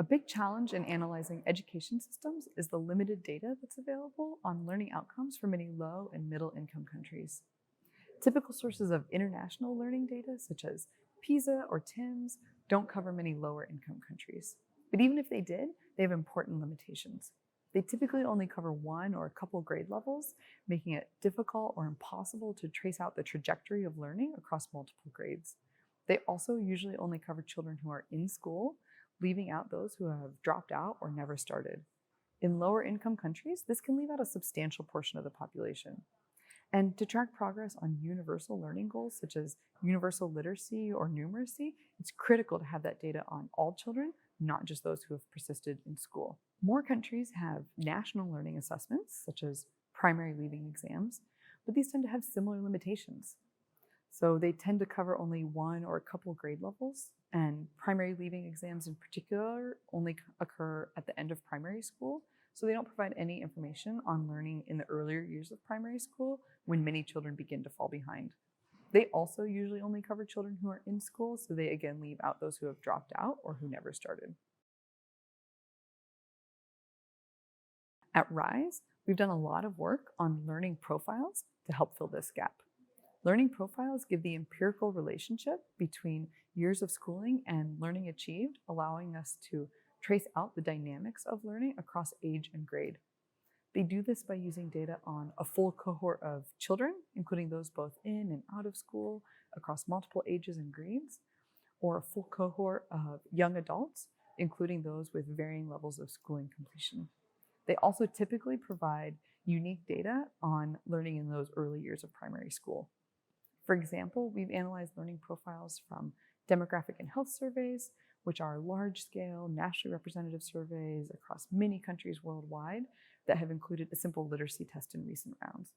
A big challenge in analyzing education systems is the limited data that's available on learning outcomes for many low and middle income countries. Typical sources of international learning data, such as PISA or TIMSS, don't cover many lower income countries. But even if they did, they have important limitations. They typically only cover one or a couple grade levels, making it difficult or impossible to trace out the trajectory of learning across multiple grades. They also usually only cover children who are in school, leaving out those who have dropped out or never started. In lower income countries, this can leave out a substantial portion of the population. And to track progress on universal learning goals, such as universal literacy or numeracy, it's critical to have that data on all children, not just those who have persisted in school. More countries have national learning assessments, such as primary leaving exams, but these tend to have similar limitations. So they tend to cover only one or a couple grade levels, and primary leaving exams in particular only occur at the end of primary school, so they don't provide any information on learning in the earlier years of primary school when many children begin to fall behind. They also usually only cover children who are in school, so they again leave out those who have dropped out or who never started. At RISE, we've done a lot of work on learning profiles to help fill this gap. Learning profiles give the empirical relationship between years of schooling and learning achieved, allowing us to trace out the dynamics of learning across age and grade. They do this by using data on a full cohort of children, including those both in and out of school across multiple ages and grades, or a full cohort of young adults, including those with varying levels of schooling completion. They also typically provide unique data on learning in those early years of primary school. For example, we've analyzed learning profiles from demographic and health surveys, which are large-scale, nationally representative surveys across many countries worldwide that have included a simple literacy test in recent rounds.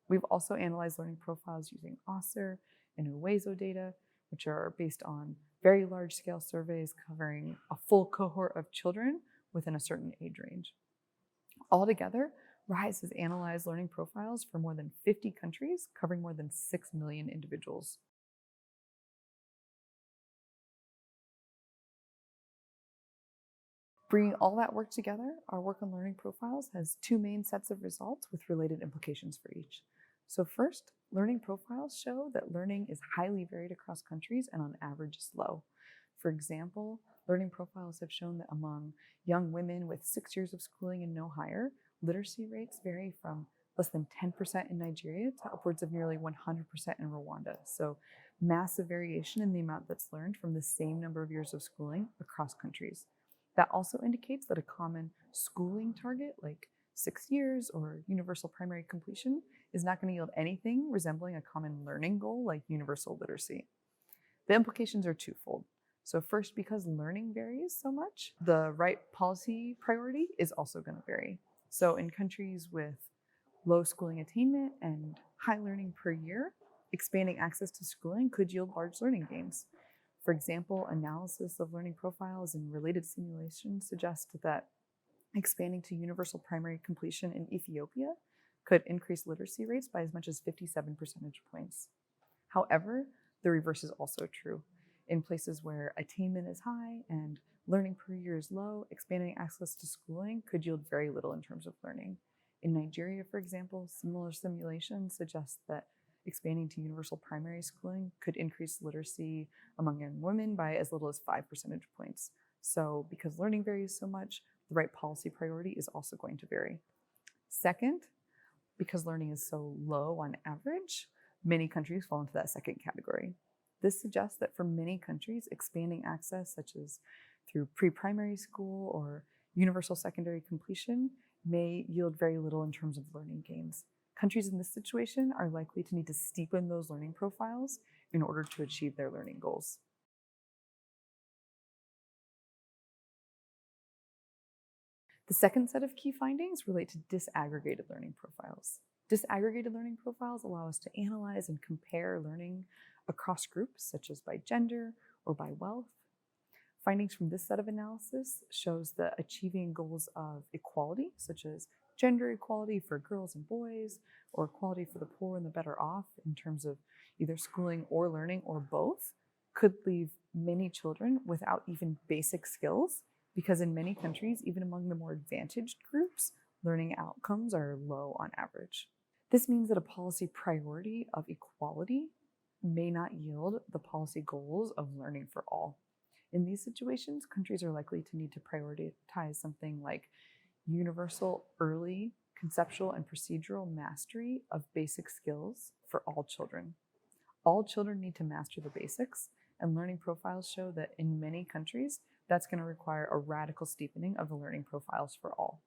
We've also analyzed learning profiles using OSSER and UWEZO data, which are based on very large-scale surveys covering a full cohort of children within a certain age range. Altogether, RISE has analyzed learning profiles for more than 50 countries, covering more than 6 million individuals. Bringing all that work together, our work on learning profiles has two main sets of results with related implications for each. So first, learning profiles show that learning is highly varied across countries and on average is low. For example, learning profiles have shown that among young women with 6 years of schooling and no higher, literacy rates vary from less than 10% in Nigeria to upwards of nearly 100% in Rwanda. So massive variation in the amount that's learned from the same number of years of schooling across countries. That also indicates that a common schooling target, like 6 years or universal primary completion, is not going to yield anything resembling a common learning goal like universal literacy. The implications are twofold. So first, because learning varies so much, the right policy priority is also going to vary. So in countries with low schooling attainment and high learning per year, expanding access to schooling could yield large learning gains. For example, analysis of learning profiles and related simulations suggest that expanding to universal primary completion in Ethiopia could increase literacy rates by as much as 57 percentage points. However, the reverse is also true. In places where attainment is high and learning per year is low, expanding access to schooling could yield very little in terms of learning. In Nigeria, for example, similar simulations suggest that expanding to universal primary schooling could increase literacy among young women by as little as 5 percentage points. So because learning varies so much, the right policy priority is also going to vary. Second, because learning is so low on average, many countries fall into that second category. This suggests that for many countries, expanding access, such as through pre-primary school or universal secondary completion, may yield very little in terms of learning gains. Countries in this situation are likely to need to steepen those learning profiles in order to achieve their learning goals. The second set of key findings relate to disaggregated learning profiles. Disaggregated learning profiles allow us to analyze and compare learning across groups, such as by gender or by wealth. Findings from this set of analysis shows that achieving goals of equality, such as gender equality for girls and boys, or equality for the poor and the better off in terms of either schooling or learning or both, could leave many children without even basic skills because in many countries, even among the more advantaged groups, learning outcomes are low on average. This means that a policy priority of equality may not yield the policy goals of learning for all. In these situations, countries are likely to need to prioritize something like universal early conceptual and procedural mastery of basic skills for all children. All children need to master the basics, and learning profiles show that in many countries, that's going to require a radical steepening of the learning profiles for all.